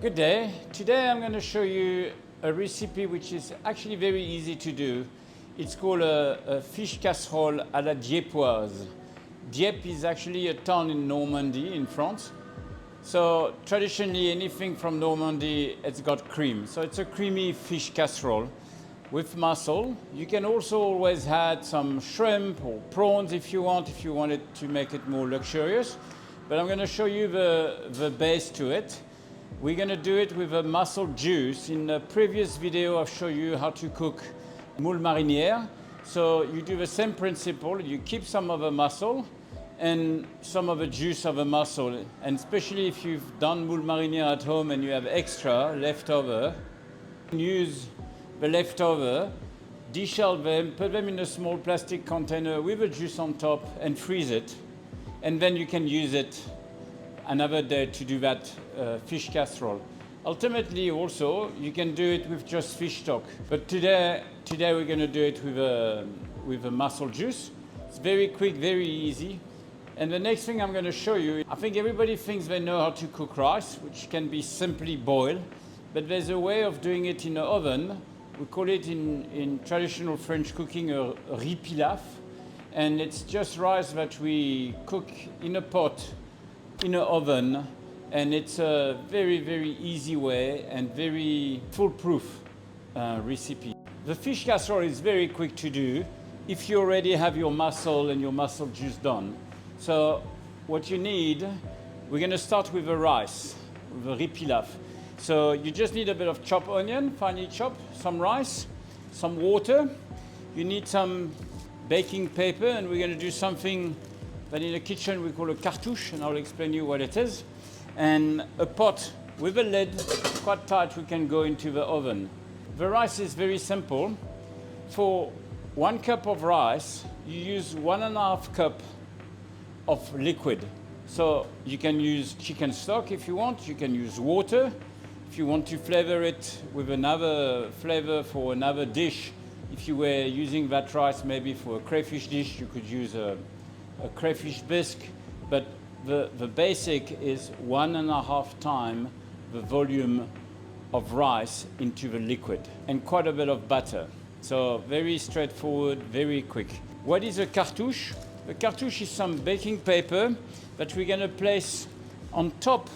Good day. Today I'm going to show you a recipe which is actually very easy to do. It's called a fish casserole à la Dieppoise. Dieppe is actually a town in Normandy in France. So traditionally anything from Normandy, it's got cream. So it's a creamy fish casserole with mussel. You can also always add some shrimp or prawns if you wanted to make it more luxurious. But I'm going to show you the base to it. We're going to do it with a mussel juice. In the previous video, I've shown you how to cook moule marinière. So you do the same principle. You keep some of the mussel and some of the juice of the mussel. And especially if you've done moule marinière at home and you have extra leftover, use the leftover, deshell them, put them in a small plastic container with the juice on top and freeze it. And then you can use it another day to do that fish casserole. Ultimately also, you can do it with just fish stock. But today we're going to do it with a mussel juice. It's very quick, very easy. And the next thing I'm going to show you, I think everybody thinks they know how to cook rice, which can be simply boiled. But there's a way of doing it in the oven. We call it in traditional French cooking a riz pilaf. And it's just rice that we cook in a pot in an oven, and it's a very, very easy way and very foolproof recipe. The fish casserole is very quick to do if you already have your mussel and your mussel juice done. So what you need, we're going to start with the rice, with the riz pilaf. So you just need a bit of chopped onion, finely chopped, some rice, some water. You need some baking paper, and we're going to do something that in the kitchen we call a cartouche, and I'll explain you what it is. And a pot with a lid, quite tight, we can go into the oven. The rice is very simple. For 1 cup of rice, you use 1.5 cup of liquid. So you can use chicken stock if you want, you can use water. If you want to flavor it with another flavor for another dish, if you were using that rice maybe for a crayfish dish, you could use a crayfish bisque, but the basic is 1.5 times the volume of rice into the liquid, and quite a bit of butter. So very straightforward, very quick. What is a cartouche? A cartouche is some baking paper that we're going to place on top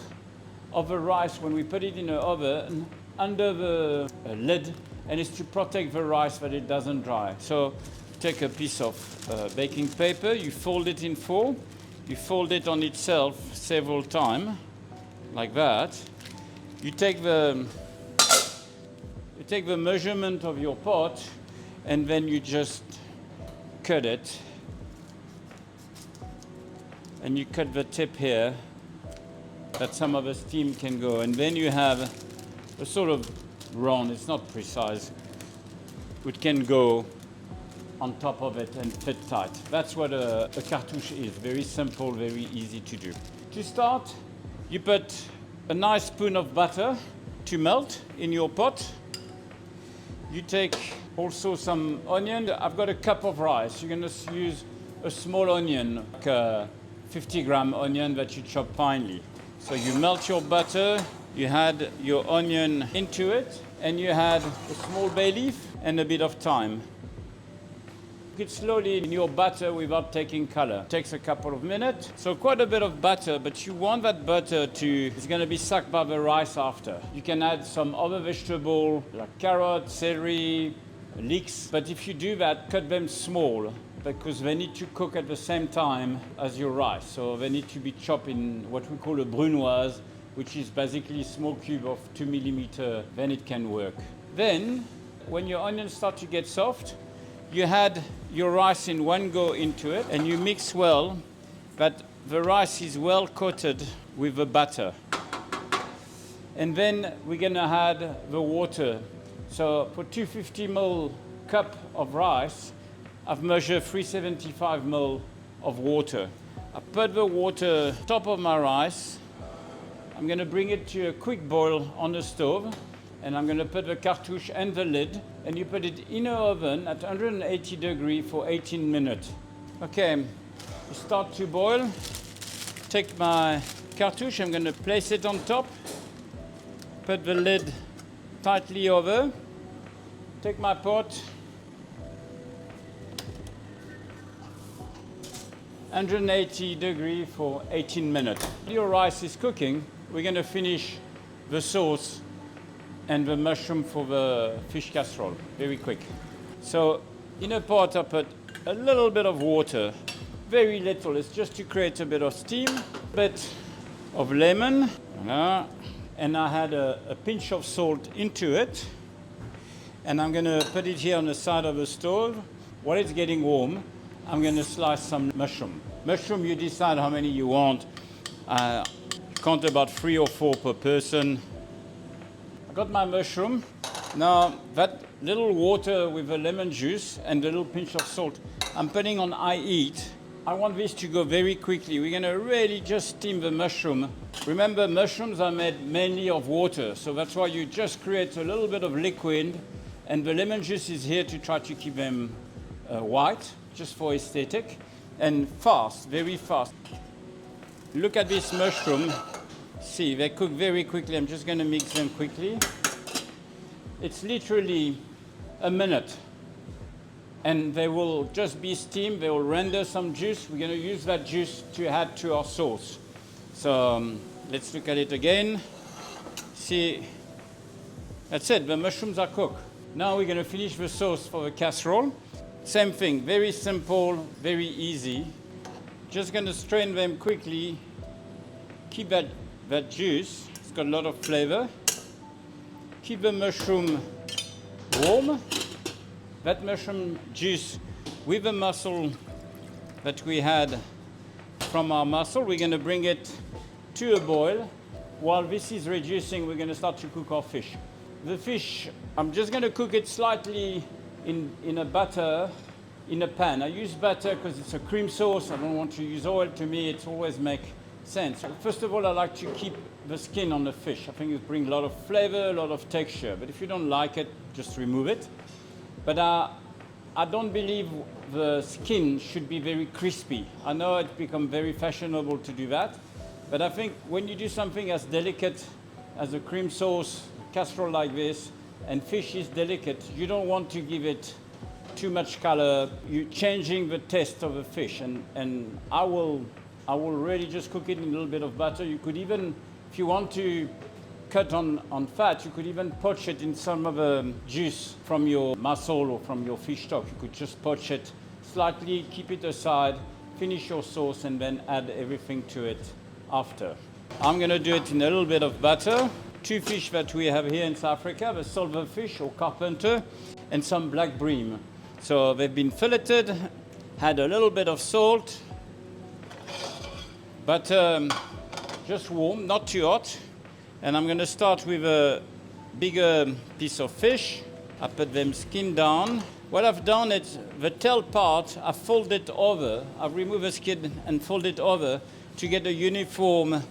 of the rice when we put it in the oven under the lid, and it's to protect the rice that it doesn't dry. So take a piece of baking paper, you fold it in 4, you fold it on itself several times, like that. You take the measurement of your pot, and then you just cut it. And you cut the tip here, that some of the steam can go. And then you have a sort of round, it's not precise, which can go on top of it and fit tight. That's what a cartouche is. Very simple, very easy to do. To start, you put a nice spoon of butter to melt in your pot. You take also some onion. I've got a cup of rice. You're going to use a small onion, like a 50-gram onion that you chop finely. So you melt your butter, you add your onion into it, and you add a small bay leaf and a bit of thyme. Cook it slowly in your butter without taking color. It takes a couple of minutes. So quite a bit of butter, but you want that butter it's going to be sucked by the rice after. You can add some other vegetable like carrot, celery, leeks. But if you do that, cut them small because they need to cook at the same time as your rice. So they need to be chopped in what we call a brunoise, which is basically a small cube of 2 millimeters, then it can work. Then, when your onions start to get soft, you add your rice in one go into it, and you mix well, that the rice is well coated with the butter. And then we're gonna add the water. So for 250 ml cup of rice, I've measured 375 ml of water. I put the water top of my rice. I'm going to bring it to a quick boil on the stove, and I'm going to put the cartouche and the lid, and you put it in an oven at 180 degrees for 18 minutes. Okay, you start to boil. Take my cartouche, I'm going to place it on top. put the lid tightly over, take my pot, 180 degrees for 18 minutes. Your rice is cooking. We're going to finish the sauce and the mushroom for the fish casserole very quick. So in a pot I put a little bit of water, very little. It's just to create a bit of steam, a bit of lemon, and I had a pinch of salt into it. And I'm going to put it here on the side of the stove. While it's getting warm, I'm going to slice some mushroom. Mushroom, you decide how many you want. Count about 3 or 4 per person. I got my mushroom. Now that little water with the lemon juice and a little pinch of salt, I'm putting on high heat. I want this to go very quickly. We're going to really just steam the mushroom. Remember, mushrooms are made mainly of water, so that's why you just create a little bit of liquid, and the lemon juice is here to try to keep them white, just for aesthetic, and fast, very fast. Look at this mushroom. See, they cook very quickly. I'm just going to mix them quickly. It's literally a minute. And they will just be steamed. They will render some juice. We're going to use that juice to add to our sauce. So let's look at it again. See, that's it. The mushrooms are cooked. Now we're going to finish the sauce for the casserole. Same thing, very simple, very easy. Just going to strain them quickly. Keep that juice. It's got a lot of flavor. Keep the mushroom warm. That mushroom juice with the mussel that we had from our mussel, we're going to bring it to a boil. While this is reducing, we're going to start to cook our fish. The fish, I'm just going to cook it slightly in a butter, in a pan. I use butter because it's a cream sauce. I don't want to use oil. To me, it always makes sense. First of all, I like to keep the skin on the fish. I think it brings a lot of flavor, a lot of texture. But if you don't like it, just remove it. But I don't believe the skin should be very crispy. I know it's become very fashionable to do that. But I think when you do something as delicate as a cream sauce, casserole like this, and fish is delicate, you don't want to give it too much color. You're changing the taste of the fish. And I will really just cook it in a little bit of butter. You could even, if you want to cut on fat, you could even poach it in some of the juice from your mussel or from your fish stock. You could just poach it slightly, keep it aside, finish your sauce, and then add everything to it after. I'm going to do it in a little bit of butter. 2 fish that we have here in South Africa, the silverfish or carpenter, and some black bream. So they've been filleted, had a little bit of salt, but just warm, not too hot. And I'm going to start with a bigger piece of fish. I put them skin down. What I've done is the tail part, I fold it over. I've removed the skin and fold it over to get a uniform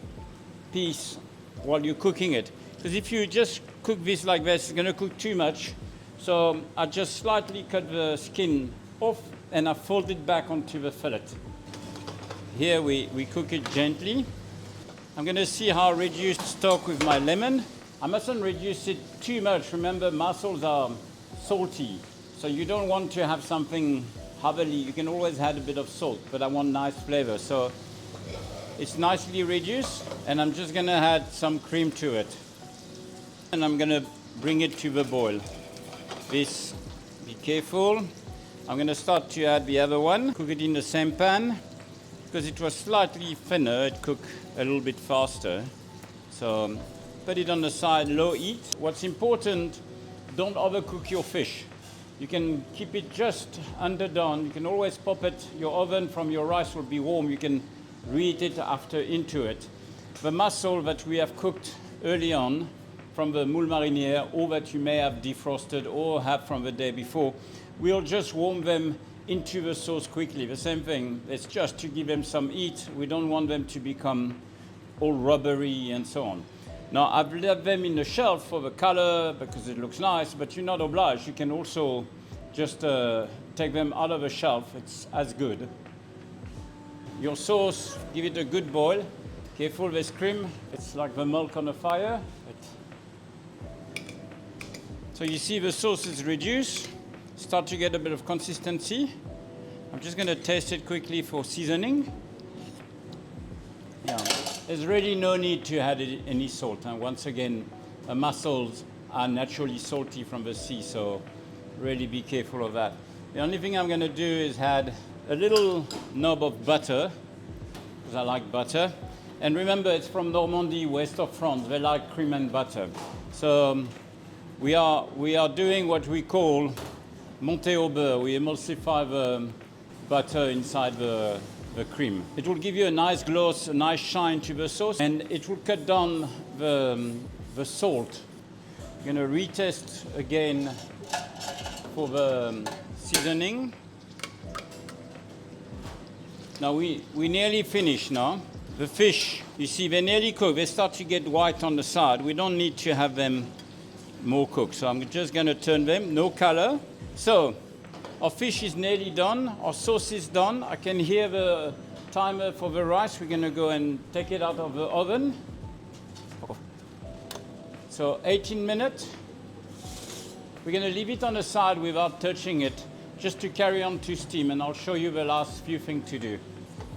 piece while you're cooking it. Because if you just cook this like this, it's going to cook too much. So I just slightly cut the skin off and I fold it back onto the fillet. Here we cook it gently. I'm going to see how I reduce stock with my lemon. I mustn't reduce it too much. Remember, mussels are salty, so you don't want to have something heavily. You can always add a bit of salt, but I want nice flavor. So it's nicely reduced, and I'm just going to add some cream to it. And I'm going to bring it to the boil. This, be careful. I'm going to start to add the other one. Cook it in the same pan. Because it was slightly thinner, it cooked a little bit faster. So put it on the side, low heat. What's important, don't overcook your fish. You can keep it just underdone. You can always pop it. Your oven from your rice will be warm. You can reheat it after into it. The mussel that we have cooked early on from the moule marinière, or that you may have defrosted or have from the day before, we'll just warm them into the sauce quickly. The same thing, it's just to give them some heat. We don't want them to become all rubbery and so on. Now, I've left them in the shelf for the color because it looks nice, but you're not obliged. You can also just take them out of the shelf. It's as good. Your sauce, give it a good boil. Careful with cream. It's like the milk on the fire. So you see the sauce is reduced, start to get a bit of consistency. I'm just going to taste it quickly for seasoning. Yeah, there's really no need to add any salt. And once again, the mussels are naturally salty from the sea, so really be careful of that. The only thing I'm going to do is add a little knob of butter, because I like butter. And remember, it's from Normandy, west of France. They like cream and butter. So we are doing what we call monter au beurre. We emulsify the butter inside the cream. It will give you a nice gloss, a nice shine to the sauce, and it will cut down the salt. I'm going to retest again for the seasoning. Now we're nearly finished now. The fish, you see, they're nearly cooked. They start to get white on the side. We don't need to have them more cooked. So I'm just going to turn them, no color. So our fish is nearly done. Our sauce is done. I can hear the timer for the rice. We're going to go and take it out of the oven. So 18 minutes. We're going to leave it on the side without touching it, just to carry on to steam. And I'll show you the last few things to do.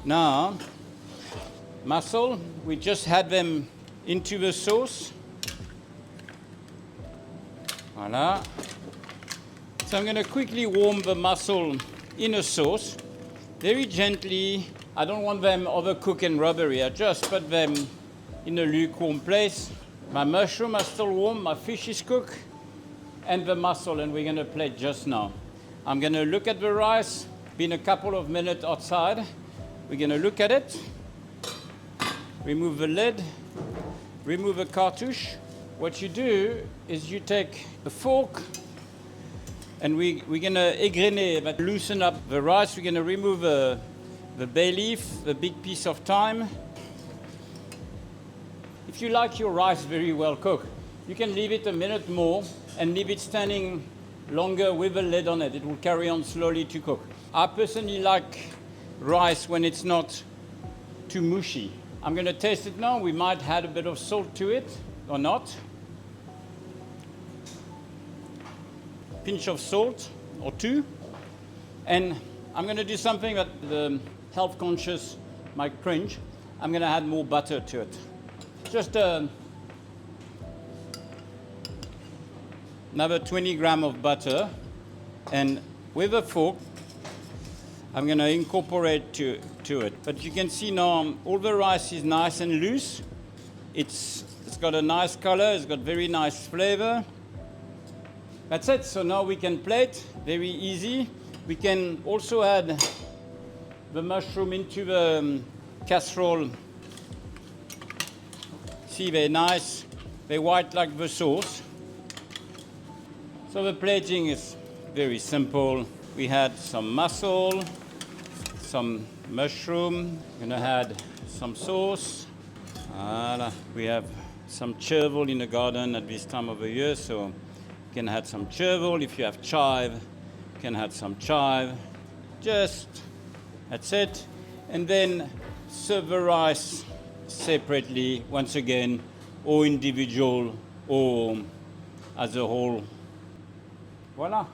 Now, mussel, we just had them into the sauce. Voila. So I'm going to quickly warm the mussel in a sauce, very gently. I don't want them overcooked and rubbery. I just put them in a lukewarm place. My mushroom are still warm, my fish is cooked, and the mussel, and we're going to plate just now. I'm going to look at the rice, been a couple of minutes outside. We're going to look at it. Remove the lid, remove the cartouche. What you do is you take a fork and we're going to égrener, but loosen up the rice. We're going to remove the bay leaf, the big piece of thyme. If you like your rice very well cooked, you can leave it a minute more and leave it standing longer with a lid on it. It will carry on slowly to cook. I personally like rice when it's not too mushy. I'm going to taste it now. We might add a bit of salt to it or not. Pinch of salt or two. And I'm going to do something that the health conscious might cringe. I'm going to add more butter to it. Just another 20 grams of butter. And with a fork, I'm going to incorporate to it. But you can see now all the rice is nice and loose. It's got a nice color. It's got very nice flavor. That's it. So now we can plate. Very easy. We can also add the mushroom into the casserole. See, they're nice. They're white like the sauce. So the plating is very simple. We had some mussel, some mushroom. I'm gonna add some sauce. Voilà. We have some chervil in the garden at this time of the year, so you can add some chervil. If you have chive, you can add some chive. Just, that's it. And then serve the rice separately, once again, or individual, or as a whole. Voila.